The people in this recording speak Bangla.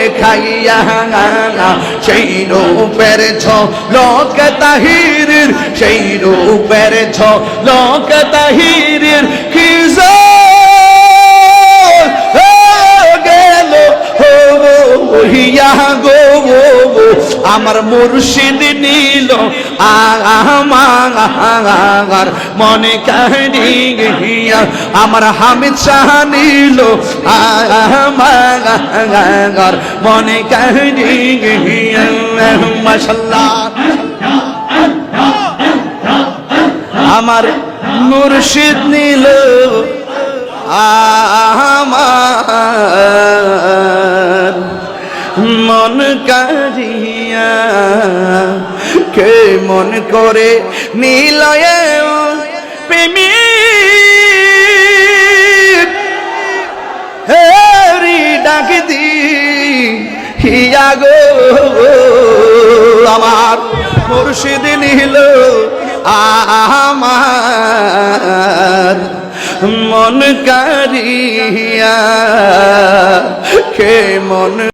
দেখাইয়া সেই রূপের ঝলক তাহিরের, সেই রূপের ঝলক তাহিরের কি গেল হইয়া গো আমার মুর্শিদ নীল আমার মনে কাহিয়া, আমার হামিদ শাহ নীল আমার মনে কাহিয়া। মাশাআল্লাহ আমার মুর্শিদ নীল আমার মন কারিয়া, কে মন করে নীলয়ে প্রেমী হেরি ডাক দি হিয়া গো আমার মুর্শিদ নীল আমার মন কারিয়া, কে মন